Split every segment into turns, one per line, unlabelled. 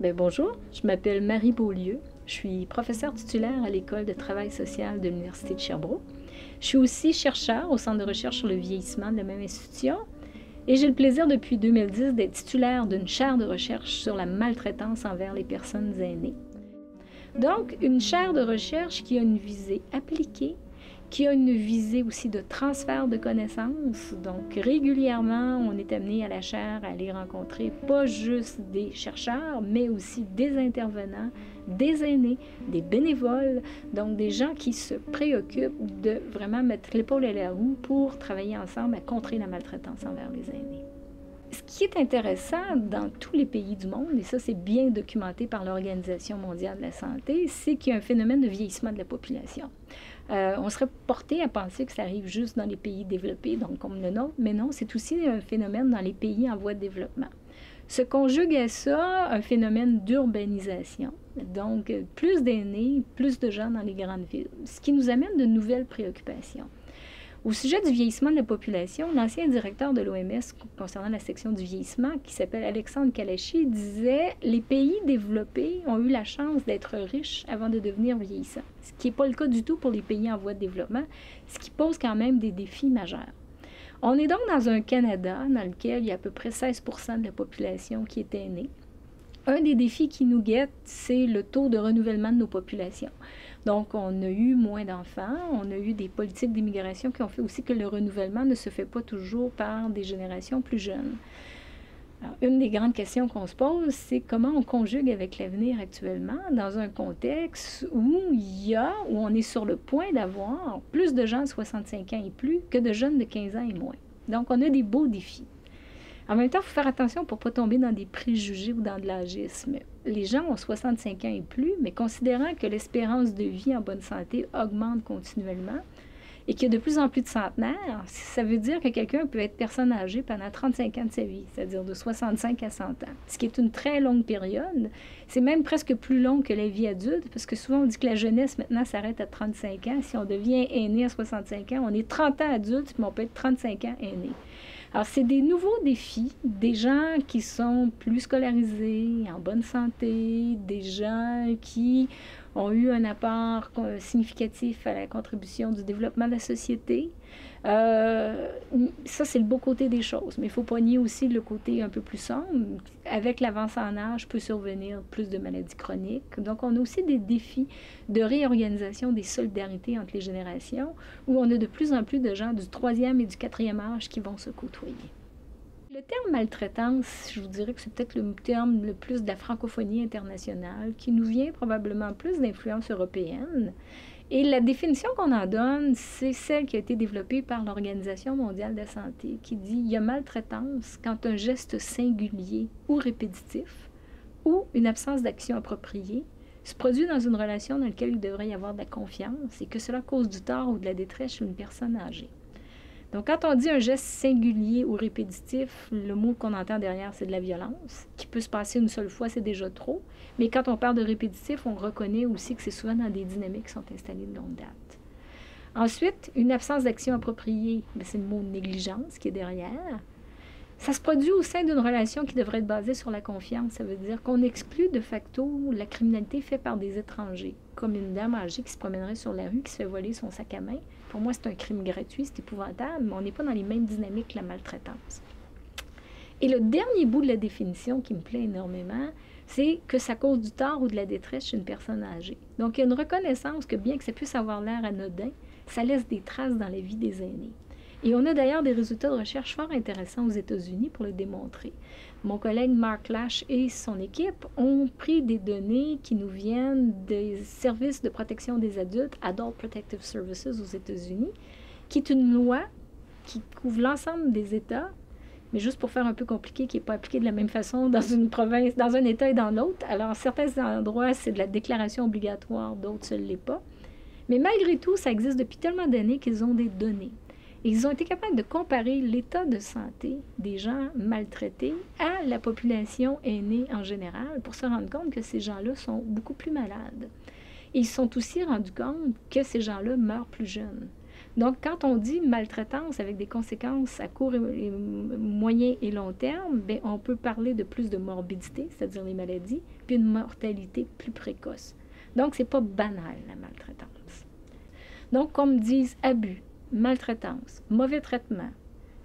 Bien, bonjour, je m'appelle Marie Beaulieu. Je suis professeure titulaire à l'École de travail social de l'Université de Sherbrooke. Je suis aussi chercheur au Centre de recherche sur le vieillissement de la même institution et j'ai le plaisir depuis 2010 d'être titulaire d'une chaire de recherche sur la maltraitance envers les personnes aînées. Donc, une chaire de recherche qui a une visée appliquée, qui a une visée aussi de transfert de connaissances. Donc, régulièrement, on est amené à la chaire à aller rencontrer pas juste des chercheurs, mais aussi des intervenants, des aînés, des bénévoles, donc des gens qui se préoccupent de vraiment mettre l'épaule à la roue pour travailler ensemble à contrer la maltraitance envers les aînés. Ce qui est intéressant dans tous les pays du monde, et ça c'est bien documenté par l'Organisation mondiale de la santé, c'est qu'il y a un phénomène de vieillissement de la population. On serait porté à penser que ça arrive juste dans les pays développés, donc comme le nôtre, mais non, c'est aussi un phénomène dans les pays en voie de développement. Se conjugue à ça un phénomène d'urbanisation, donc plus d'aînés, plus de gens dans les grandes villes, ce qui nous amène de nouvelles préoccupations. Au sujet du vieillissement de la population, l'ancien directeur de l'OMS concernant la section du vieillissement, qui s'appelle Alexandre Kalachi, disait « Les pays développés ont eu la chance d'être riches avant de devenir vieillissants », ce qui n'est pas le cas du tout pour les pays en voie de développement, ce qui pose quand même des défis majeurs. On est donc dans un Canada dans lequel il y a à peu près 16% de la population qui est aînée. Un des défis qui nous guette, c'est le taux de renouvellement de nos populations. Donc, on a eu moins d'enfants, on a eu des politiques d'immigration qui ont fait aussi que le renouvellement ne se fait pas toujours par des générations plus jeunes. Alors, une des grandes questions qu'on se pose, c'est comment on conjugue avec l'avenir actuellement dans un contexte où on est sur le point d'avoir plus de gens de 65 ans et plus que de jeunes de 15 ans et moins. Donc, on a des beaux défis. En même temps, il faut faire attention pour ne pas tomber dans des préjugés ou dans de l'agisme. Les gens ont 65 ans et plus, mais considérant que l'espérance de vie en bonne santé augmente continuellement et qu'il y a de plus en plus de centenaires, ça veut dire que quelqu'un peut être personne âgée pendant 35 ans de sa vie, c'est-à-dire de 65 à 100 ans, ce qui est une très longue période. C'est même presque plus long que la vie adulte, parce que souvent on dit que la jeunesse maintenant s'arrête à 35 ans. Si on devient aîné à 65 ans, on est 30 ans adulte, mais on peut être 35 ans aîné. Alors, c'est des nouveaux défis, des gens qui sont plus scolarisés, en bonne santé, des gens qui ont eu un apport significatif à la contribution du développement de la société. Ça, c'est le beau côté des choses, mais il faut pas nier aussi le côté un peu plus sombre. Avec l'avance en âge, peut survenir plus de maladies chroniques. Donc, on a aussi des défis de réorganisation des solidarités entre les générations, où on a de plus en plus de gens du 3e et du 4e âge qui vont se côtoyer. Le terme maltraitance, je vous dirais que c'est peut-être le terme le plus de la francophonie internationale, qui nous vient probablement plus d'influence européenne. Et la définition qu'on en donne, c'est celle qui a été développée par l'Organisation mondiale de la santé, qui dit « il y a maltraitance quand un geste singulier ou répétitif ou une absence d'action appropriée se produit dans une relation dans laquelle il devrait y avoir de la confiance et que cela cause du tort ou de la détresse chez une personne âgée. » Donc, quand on dit un geste singulier ou répétitif, le mot qu'on entend derrière, c'est de la violence, qui peut se passer une seule fois, c'est déjà trop. Mais quand on parle de répétitif, on reconnaît aussi que c'est souvent dans des dynamiques qui sont installées de longue date. Ensuite, une absence d'action appropriée, c'est le mot négligence qui est derrière. Ça se produit au sein d'une relation qui devrait être basée sur la confiance. Ça veut dire qu'on exclut de facto la criminalité faite par des étrangers, comme une dame âgée qui se promènerait sur la rue, qui se fait voler son sac à main. Pour moi, c'est un crime gratuit, c'est épouvantable, mais on n'est pas dans les mêmes dynamiques que la maltraitance. Et le dernier bout de la définition qui me plaît énormément, c'est que ça cause du tort ou de la détresse chez une personne âgée. Donc, il y a une reconnaissance que bien que ça puisse avoir l'air anodin, ça laisse des traces dans la vie des aînés. Et on a d'ailleurs des résultats de recherche fort intéressants aux États-Unis pour le démontrer. Mon collègue Mark Lash et son équipe ont pris des données qui nous viennent des services de protection des adultes, Adult Protective Services aux États-Unis, qui est une loi qui couvre l'ensemble des États, mais juste pour faire un peu compliqué, qui n'est pas appliquée de la même façon dans une province, dans un État et dans l'autre. Alors, certains endroits, c'est de la déclaration obligatoire, d'autres, ce ne l'est pas. Mais malgré tout, ça existe depuis tellement d'années qu'ils ont des données. Et ils ont été capables de comparer l'état de santé des gens maltraités à la population aînée en général pour se rendre compte que ces gens-là sont beaucoup plus malades. Et ils se sont aussi rendus compte que ces gens-là meurent plus jeunes. Donc, quand on dit maltraitance avec des conséquences à court et moyen et long terme, bien, on peut parler de plus de morbidité, c'est-à-dire les maladies, puis une mortalité plus précoce. Donc, c'est pas banal, la maltraitance. Donc, comme disent abus, maltraitance, mauvais traitement,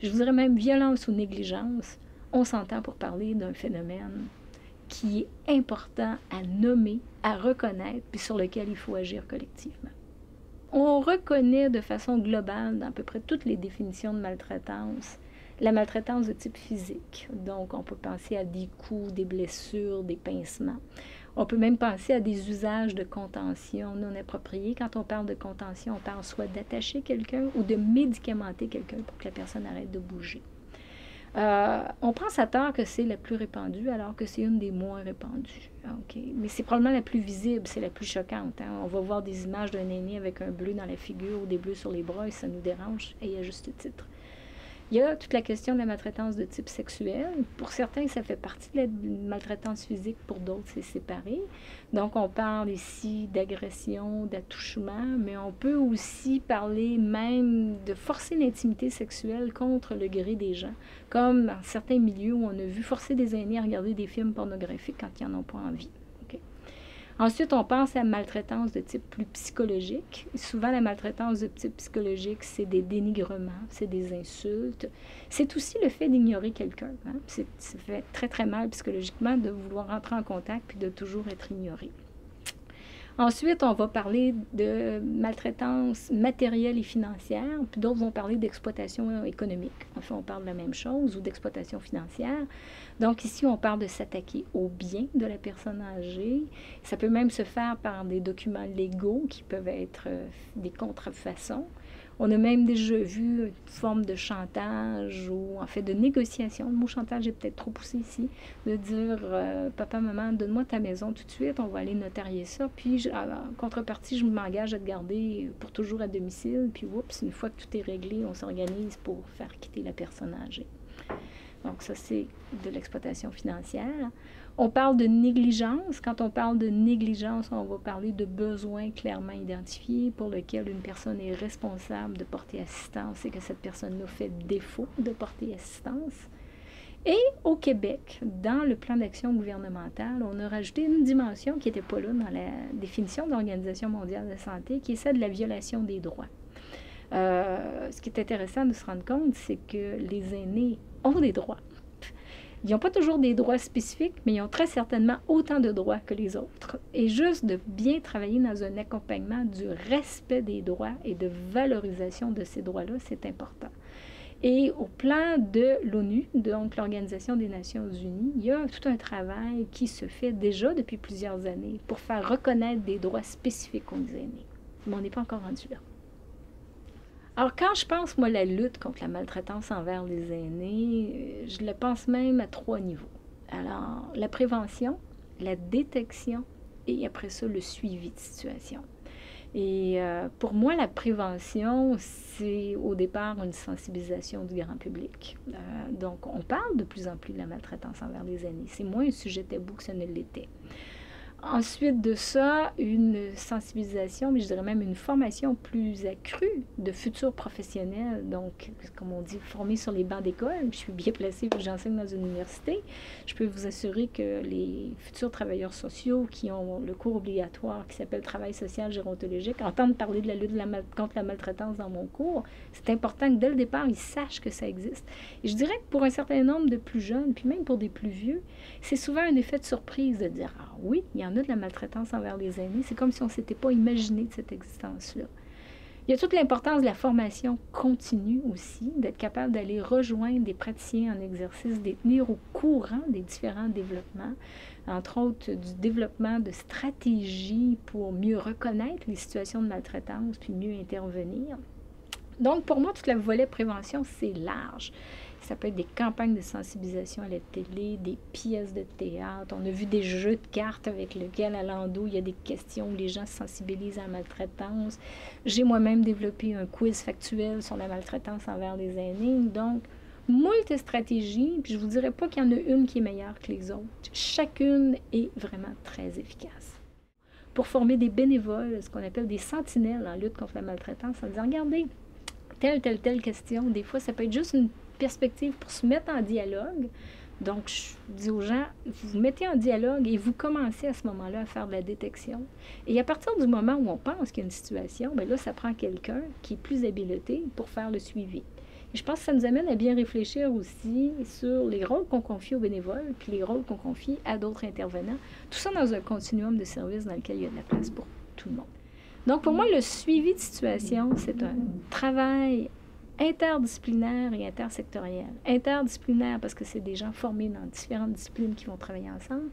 je vous dirais même violence ou négligence, on s'entend pour parler d'un phénomène qui est important à nommer, à reconnaître, puis sur lequel il faut agir collectivement. On reconnaît de façon globale, dans à peu près toutes les définitions de maltraitance, la maltraitance de type physique. Donc, on peut penser à des coups, des blessures, des pincements. On peut même penser à des usages de contention non appropriés. Quand on parle de contention, on parle soit d'attacher quelqu'un ou de médicamenter quelqu'un pour que la personne arrête de bouger. On pense à tort que c'est la plus répandue, alors que c'est une des moins répandues. Okay. Mais c'est probablement la plus visible, c'est la plus choquante. Hein. On va voir des images d'un aîné avec un bleu dans la figure ou des bleus sur les bras et ça nous dérange, et à juste titre. Il y a toute la question de la maltraitance de type sexuel. Pour certains, ça fait partie de la maltraitance physique, pour d'autres, c'est séparé. Donc, on parle ici d'agression, d'attouchement, mais on peut aussi parler même de forcer l'intimité sexuelle contre le gré des gens, comme dans certains milieux où on a vu forcer des aînés à regarder des films pornographiques quand ils n'en ont pas envie. Okay. Ensuite, on pense à la maltraitance de type plus psychologique. Souvent, la maltraitance de type psychologique, c'est des dénigrements, c'est des insultes. C'est aussi le fait d'ignorer quelqu'un. Hein? Ça fait très, très mal psychologiquement de vouloir entrer en contact puis de toujours être ignoré. Ensuite, on va parler de maltraitance matérielle et financière, puis d'autres vont parler d'exploitation économique. Enfin, on parle de la même chose, ou d'exploitation financière. Donc ici, on parle de s'attaquer aux biens de la personne âgée. Ça peut même se faire par des documents légaux qui peuvent être des contrefaçons. On a même déjà vu une forme de chantage ou en fait de négociation. Le mot chantage est peut-être trop poussé ici. De dire papa, maman, donne-moi ta maison tout de suite, on va aller notarier ça. Puis en contrepartie, je m'engage à te garder pour toujours à domicile. Puis oups, une fois que tout est réglé, on s'organise pour faire quitter la personne âgée. Donc ça, c'est de l'exploitation financière. On parle de négligence. Quand on parle de négligence, on va parler de besoins clairement identifiés pour lesquels une personne est responsable de porter assistance et que cette personne-là fait défaut de porter assistance. Et au Québec, dans le plan d'action gouvernemental, on a rajouté une dimension qui n'était pas là dans la définition de l'Organisation mondiale de la santé, qui est celle de la violation des droits. Ce qui est intéressant de se rendre compte, c'est que les aînés ont des droits. Ils n'ont pas toujours des droits spécifiques, mais ils ont très certainement autant de droits que les autres. Et juste de bien travailler dans un accompagnement du respect des droits et de valorisation de ces droits-là, c'est important. Et au plan de l'ONU, donc l'Organisation des Nations Unies, il y a tout un travail qui se fait déjà depuis plusieurs années pour faire reconnaître des droits spécifiques aux aînés. Mais on n'est pas encore rendu là. Alors, quand je pense, moi, la lutte contre la maltraitance envers les aînés, je le pense même à 3 niveaux. Alors, la prévention, la détection et après ça, le suivi de situation. Et pour moi, la prévention, c'est au départ une sensibilisation du grand public. Donc, on parle de plus en plus de la maltraitance envers les aînés. C'est moins un sujet tabou que ça ne l'était. Ensuite de ça, une sensibilisation, mais je dirais même une formation plus accrue de futurs professionnels, donc, comme on dit, formés sur les bancs d'école. Je suis bien placée, j'enseigne dans une université. Je peux vous assurer que les futurs travailleurs sociaux qui ont le cours obligatoire qui s'appelle Travail social gérontologique entendent parler de la lutte contre la maltraitance dans mon cours. C'est important que dès le départ, ils sachent que ça existe. Et je dirais que pour un certain nombre de plus jeunes, puis même pour des plus vieux, c'est souvent un effet de surprise de dire « Ah oui, il y en a de la maltraitance envers les aînés. » C'est comme si on ne s'était pas imaginé de cette existence-là. Il y a toute l'importance de la formation continue aussi, d'être capable d'aller rejoindre des praticiens en exercice, d'être tenir au courant des différents développements, entre autres du développement de stratégies pour mieux reconnaître les situations de maltraitance puis mieux intervenir. Donc, pour moi, tout le volet prévention, c'est large. Ça peut être des campagnes de sensibilisation à la télé, des pièces de théâtre. On a vu des jeux de cartes avec lesquels, à l'endo, il y a des questions où les gens se sensibilisent à la maltraitance. J'ai moi-même développé un quiz factuel sur la maltraitance envers les aînés. Donc, moult stratégies, puis je ne vous dirais pas qu'il y en a une qui est meilleure que les autres. Chacune est vraiment très efficace. Pour former des bénévoles, ce qu'on appelle des sentinelles en lutte contre la maltraitance, en disant, regardez, telle question. Des fois, ça peut être juste une perspective pour se mettre en dialogue. Donc, je dis aux gens, vous vous mettez en dialogue et vous commencez à ce moment-là à faire de la détection. Et à partir du moment où on pense qu'il y a une situation, bien là, ça prend quelqu'un qui est plus habilité pour faire le suivi. Et je pense que ça nous amène à bien réfléchir aussi sur les rôles qu'on confie aux bénévoles, puis les rôles qu'on confie à d'autres intervenants. Tout ça dans un continuum de services dans lequel il y a de la place pour tout le monde. Donc, pour moi, le suivi de situation, c'est un travail interdisciplinaire et intersectoriel. Interdisciplinaire parce que c'est des gens formés dans différentes disciplines qui vont travailler ensemble.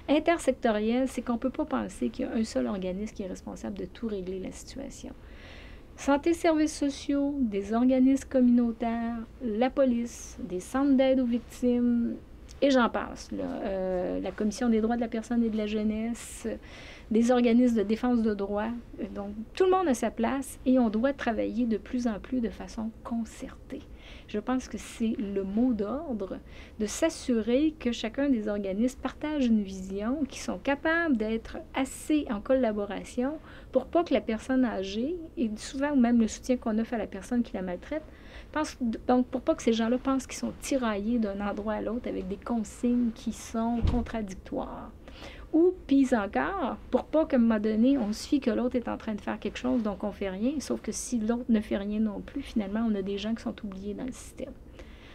Intersectoriel, c'est qu'on ne peut pas penser qu'il y a un seul organisme qui est responsable de tout régler la situation. Santé, services sociaux, des organismes communautaires, la police, des centres d'aide aux victimes, et j'en passe. La Commission des droits de la personne et de la jeunesse, des organismes de défense de droits. Donc, tout le monde a sa place et on doit travailler de plus en plus de façon concertée. Je pense que c'est le mot d'ordre de s'assurer que chacun des organismes partage une vision, qu'ils sont capables d'être assez en collaboration pour pas que la personne âgée, et souvent même le soutien qu'on offre à la personne qui la maltraite, donc pour pas que ces gens-là pensent qu'ils sont tiraillés d'un endroit à l'autre avec des consignes qui sont contradictoires. Ou, pis encore, pour pas qu'à un moment donné, on se fie que l'autre est en train de faire quelque chose, donc on fait rien, sauf que si l'autre ne fait rien non plus, finalement, on a des gens qui sont oubliés dans le système.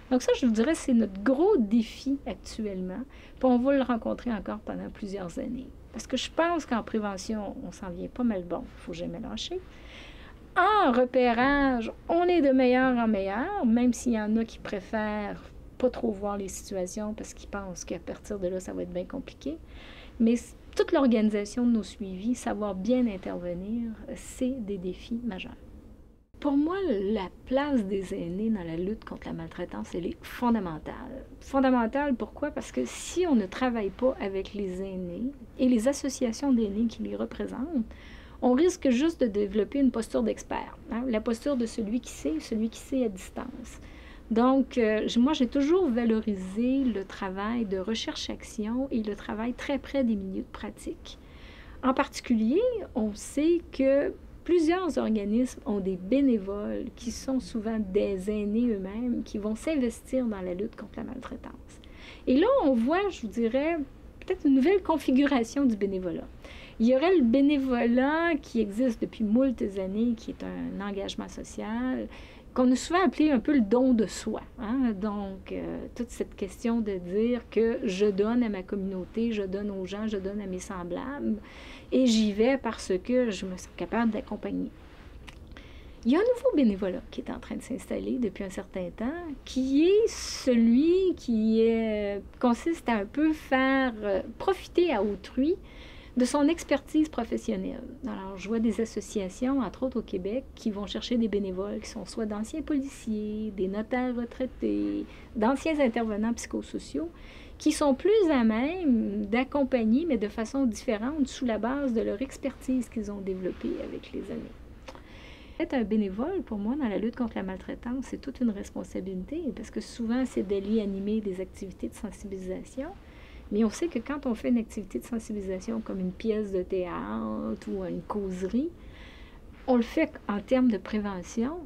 Donc ça, je vous dirais, c'est notre gros défi actuellement, puis on va le rencontrer encore pendant plusieurs années. Parce que je pense qu'en prévention, on s'en vient pas mal bon, il ne faut jamais lâcher. En repérage, on est de meilleur en meilleur, même s'il y en a qui préfèrent pas trop voir les situations parce qu'ils pensent qu'à partir de là, ça va être bien compliqué. Mais toute l'organisation de nos suivis, savoir bien intervenir, c'est des défis majeurs. Pour moi, la place des aînés dans la lutte contre la maltraitance, elle est fondamentale. Fondamentale, pourquoi? Parce que si on ne travaille pas avec les aînés et les associations d'aînés qui les représentent, on risque juste de développer une posture d'expert, hein? La posture de celui qui sait à distance. Donc, moi, j'ai toujours valorisé le travail de recherche-action et le travail très près des milieux de pratique. En particulier, on sait que plusieurs organismes ont des bénévoles qui sont souvent des aînés eux-mêmes qui vont s'investir dans la lutte contre la maltraitance. Et là, on voit, je vous dirais, peut-être une nouvelle configuration du bénévolat. Il y aurait le bénévolat qui existe depuis moult années, qui est un engagement social, qu'on a souvent appelé un peu le don de soi. Hein? Donc, toute cette question de dire que je donne à ma communauté, je donne aux gens, je donne à mes semblables, et j'y vais parce que je me sens capable d'accompagner. Il y a un nouveau bénévolat qui est en train de s'installer depuis un certain temps, qui est celui qui consiste à un peu faire profiter à autrui de son expertise professionnelle. Alors, je vois des associations, entre autres au Québec, qui vont chercher des bénévoles qui sont soit d'anciens policiers, des notaires retraités, d'anciens intervenants psychosociaux, qui sont plus à même d'accompagner, mais de façon différente, sous la base de leur expertise qu'ils ont développée avec les années. Être un bénévole, pour moi, dans la lutte contre la maltraitance, c'est toute une responsabilité, parce que souvent, c'est d'aller animer des activités de sensibilisation. Mais on sait que quand on fait une activité de sensibilisation comme une pièce de théâtre ou une causerie, on le fait en termes de prévention,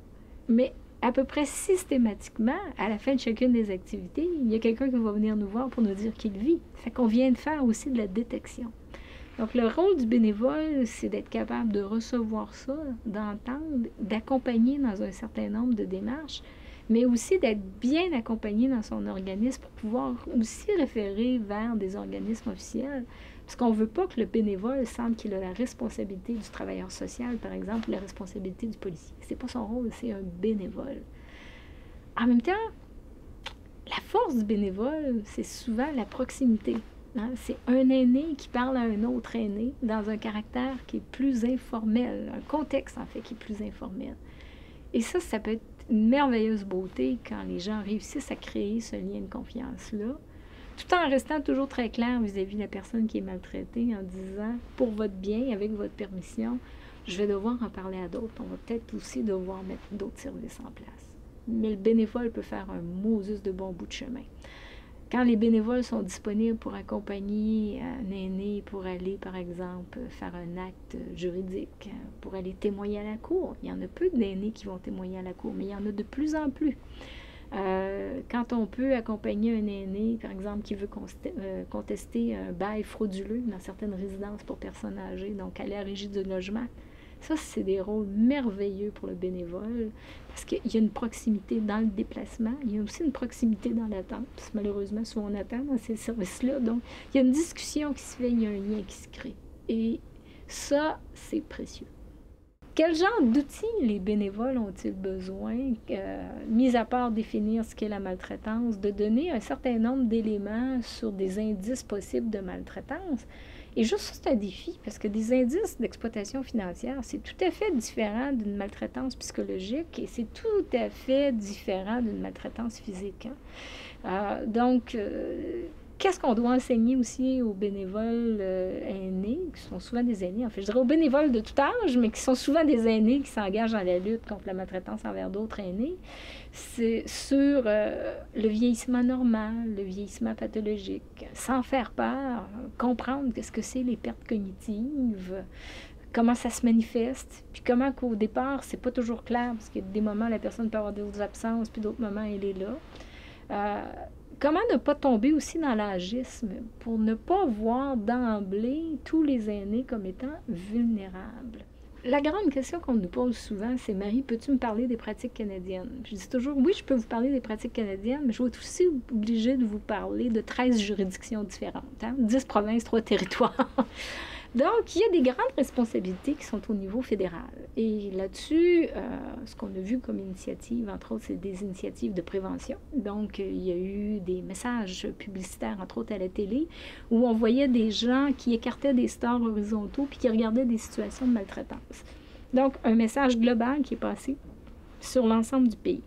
mais à peu près systématiquement, à la fin de chacune des activités, il y a quelqu'un qui va venir nous voir pour nous dire qu'il vit. Fait qu'on vient de faire aussi de la détection. Donc, le rôle du bénévole, c'est d'être capable de recevoir ça, d'entendre, d'accompagner dans un certain nombre de démarches, mais aussi d'être bien accompagné dans son organisme pour pouvoir aussi référer vers des organismes officiels. Parce qu'on ne veut pas que le bénévole sente qu'il a la responsabilité du travailleur social, par exemple, ou la responsabilité du policier. Ce n'est pas son rôle, c'est un bénévole. En même temps, la force du bénévole, c'est souvent la proximité. Hein? C'est un aîné qui parle à un autre aîné dans un caractère qui est plus informel, un contexte en fait qui est plus informel. Et ça peut être une merveilleuse beauté quand les gens réussissent à créer ce lien de confiance-là, tout en restant toujours très clair vis-à-vis de la personne qui est maltraitée, en disant, pour votre bien, avec votre permission, je vais devoir en parler à d'autres. On va peut-être aussi devoir mettre d'autres services en place. Mais le bénévole peut faire un Moses de bon bout de chemin. Quand les bénévoles sont disponibles pour accompagner un aîné pour aller, par exemple, faire un acte juridique, pour aller témoigner à la cour, il y en a peu d'aînés qui vont témoigner à la cour, mais il y en a de plus en plus. Quand on peut accompagner un aîné, par exemple, qui veut contester un bail frauduleux dans certaines résidences pour personnes âgées, donc aller à la régie du logement, ça, c'est des rôles merveilleux pour le bénévole parce qu'il y a une proximité dans le déplacement, il y a aussi une proximité dans l'attente, parce que malheureusement, souvent on attend dans ces services-là, donc il y a une discussion qui se fait, il y a un lien qui se crée. Et ça, c'est précieux. Quel genre d'outils les bénévoles ont-ils besoin, mis à part définir ce qu'est la maltraitance, de donner un certain nombre d'éléments sur des indices possibles de maltraitance? Et juste ça, c'est un défi, parce que des indices d'exploitation financière, c'est tout à fait différent d'une maltraitance psychologique et c'est tout à fait différent d'une maltraitance physique. Donc, qu'est-ce qu'on doit enseigner aussi aux bénévoles aînés, qui sont souvent des aînés, en fait, je dirais aux bénévoles de tout âge, mais qui sont souvent des aînés qui s'engagent dans la lutte contre la maltraitance envers d'autres aînés, c'est sur le vieillissement normal, le vieillissement pathologique, sans faire peur, comprendre qu'est-ce que c'est les pertes cognitives, comment ça se manifeste, puis comment qu'au départ, c'est pas toujours clair, parce qu'il y a des moments, la personne peut avoir des absences, puis d'autres moments, elle est là. Comment ne pas tomber aussi dans l'agisme pour ne pas voir d'emblée tous les aînés comme étant vulnérables? La grande question qu'on nous pose souvent, c'est « Marie, peux-tu me parler des pratiques canadiennes? » Je dis toujours « Oui, je peux vous parler des pratiques canadiennes, mais je vais être aussi obligée de vous parler de 13 juridictions différentes, 10 provinces, 3 territoires. » Donc, il y a des grandes responsabilités qui sont au niveau fédéral. Et là-dessus, ce qu'on a vu comme initiative, entre autres, c'est des initiatives de prévention. Donc, il y a eu des messages publicitaires, entre autres à la télé, où on voyait des gens qui écartaient des stores horizontaux puis qui regardaient des situations de maltraitance. Donc, un message global qui est passé sur l'ensemble du pays.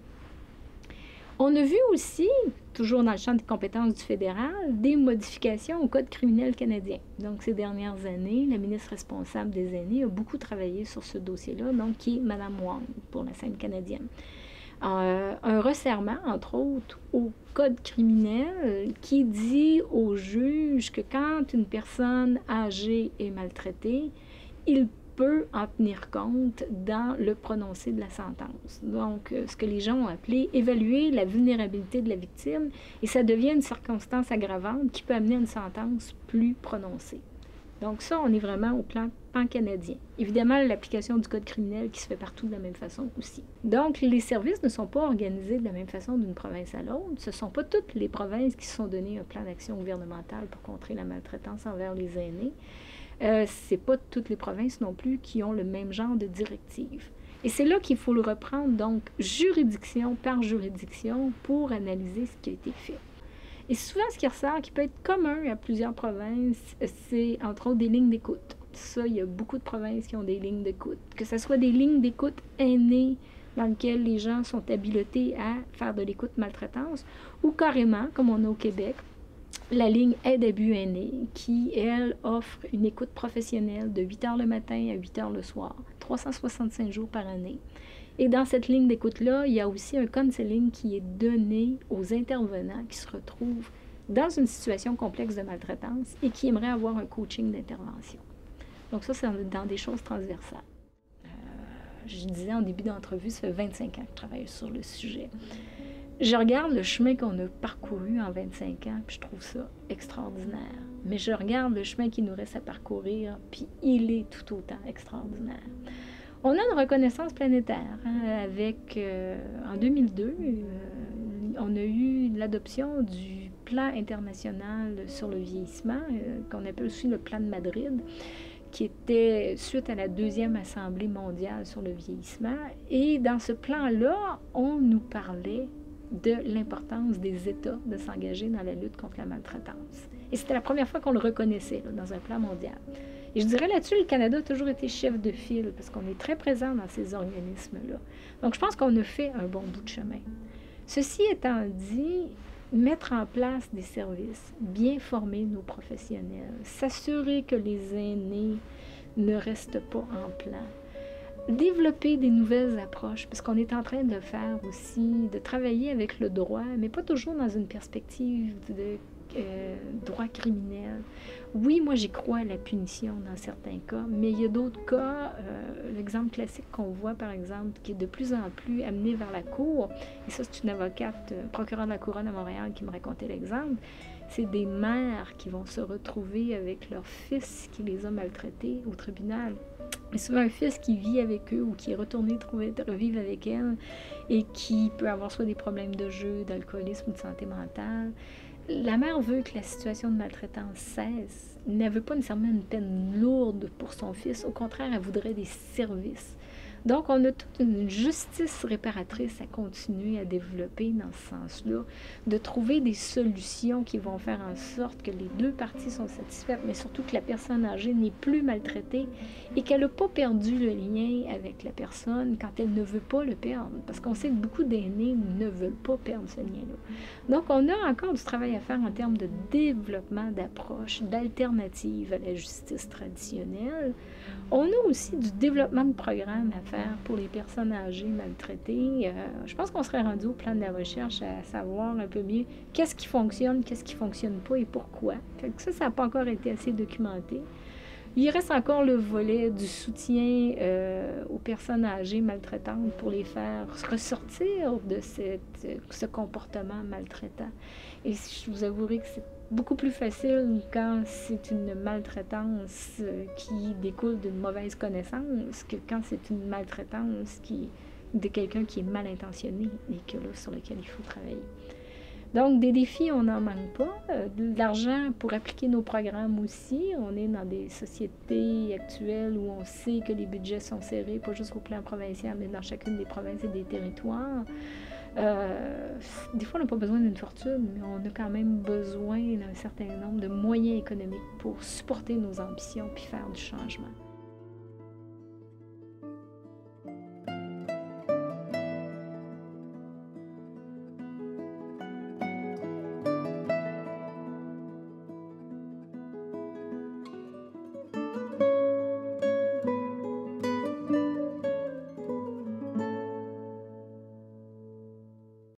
On a vu aussi, toujours dans le champ des compétences du fédéral, des modifications au Code criminel canadien. Donc, ces dernières années, la ministre responsable des aînés a beaucoup travaillé sur ce dossier-là, donc qui est Mme Wong pour la scène canadienne. Un resserrement, entre autres, au Code criminel qui dit aux juges que quand une personne âgée est maltraitée, il peut en tenir compte dans le prononcé de la sentence. Donc, ce que les gens ont appelé évaluer la vulnérabilité de la victime, et ça devient une circonstance aggravante qui peut amener à une sentence plus prononcée. Donc ça, on est vraiment au plan pan-canadien. Évidemment, l'application du Code criminel qui se fait partout de la même façon aussi. Donc, les services ne sont pas organisés de la même façon d'une province à l'autre. Ce ne sont pas toutes les provinces qui se sont donné un plan d'action gouvernemental pour contrer la maltraitance envers les aînés. C'est pas toutes les provinces non plus qui ont le même genre de directive. Et c'est là qu'il faut le reprendre, donc, juridiction par juridiction pour analyser ce qui a été fait. Et souvent, ce qui ressort, qui peut être commun à plusieurs provinces, c'est entre autres des lignes d'écoute. Ça, il y a beaucoup de provinces qui ont des lignes d'écoute. Que ce soit des lignes d'écoute aînées dans lesquelles les gens sont habilités à faire de l'écoute maltraitance, ou carrément, comme on a au Québec, la ligne aide-abus aînés qui, elle, offre une écoute professionnelle de 8 heures le matin à 8 heures le soir, 365 jours par année. Et dans cette ligne d'écoute-là, il y a aussi un counseling qui est donné aux intervenants qui se retrouvent dans une situation complexe de maltraitance et qui aimeraient avoir un coaching d'intervention. Donc ça, c'est dans des choses transversales. Je disais en début d'entrevue, ça fait 25 ans que je travaille sur le sujet. Je regarde le chemin qu'on a parcouru en 25 ans, puis je trouve ça extraordinaire. Mais je regarde le chemin qui nous reste à parcourir, puis il est tout autant extraordinaire. On a une reconnaissance planétaire, avec, en 2002, on a eu l'adoption du plan international sur le vieillissement, qu'on appelle aussi le plan de Madrid, qui était suite à la deuxième Assemblée mondiale sur le vieillissement. Et dans ce plan-là, on nous parlait de l'importance des États de s'engager dans la lutte contre la maltraitance. Et c'était la première fois qu'on le reconnaissait là, dans un plan mondial. Et je dirais là-dessus, le Canada a toujours été chef de file parce qu'on est très présent dans ces organismes-là. Donc, je pense qu'on a fait un bon bout de chemin. Ceci étant dit, mettre en place des services, bien former nos professionnels, s'assurer que les aînés ne restent pas en plan, développer des nouvelles approches, parce qu'on est en train de le faire aussi, de travailler avec le droit, mais pas toujours dans une perspective de droit criminel. Oui, moi j'y crois à la punition dans certains cas, mais il y a d'autres cas, l'exemple classique qu'on voit par exemple, qui est de plus en plus amené vers la cour, et ça c'est une avocate, procureure de la couronne à Montréal qui me racontait l'exemple, c'est des mères qui vont se retrouver avec leur fils qui les a maltraités au tribunal. Mais souvent un fils qui vit avec eux ou qui est retourné revivre avec elle et qui peut avoir soit des problèmes de jeu, d'alcoolisme ou de santé mentale. La mère veut que la situation de maltraitance cesse. Elle ne veut pas nécessairement une peine lourde pour son fils. Au contraire, elle voudrait des services. Donc, on a toute une justice réparatrice à continuer à développer dans ce sens-là, de trouver des solutions qui vont faire en sorte que les deux parties sont satisfaites, mais surtout que la personne âgée n'est plus maltraitée et qu'elle n'a pas perdu le lien avec la personne quand elle ne veut pas le perdre. Parce qu'on sait que beaucoup d'aînés ne veulent pas perdre ce lien-là. Donc, on a encore du travail à faire en termes de développement d'approches, d'alternatives à la justice traditionnelle. On a aussi du développement de programmes à faire pour les personnes âgées maltraitées. Je pense qu'on serait rendu au plan de la recherche à savoir un peu mieux qu'est-ce qui fonctionne pas et pourquoi. Ça n'a pas encore été assez documenté. Il reste encore le volet du soutien aux personnes âgées maltraitantes pour les faire ressortir de ce comportement maltraitant. Et je vous avouerai que c'est beaucoup plus facile quand c'est une maltraitance qui découle d'une mauvaise connaissance que quand c'est une maltraitance de quelqu'un qui est mal intentionné et que là, sur lequel il faut travailler. Donc, des défis, on n'en manque pas. De l'argent pour appliquer nos programmes aussi. On est dans des sociétés actuelles où on sait que les budgets sont serrés, pas juste au plan provincial, mais dans chacune des provinces et des territoires. Des fois, on n'a pas besoin d'une fortune, mais on a quand même besoin d'un certain nombre de moyens économiques pour supporter nos ambitions puis faire du changement.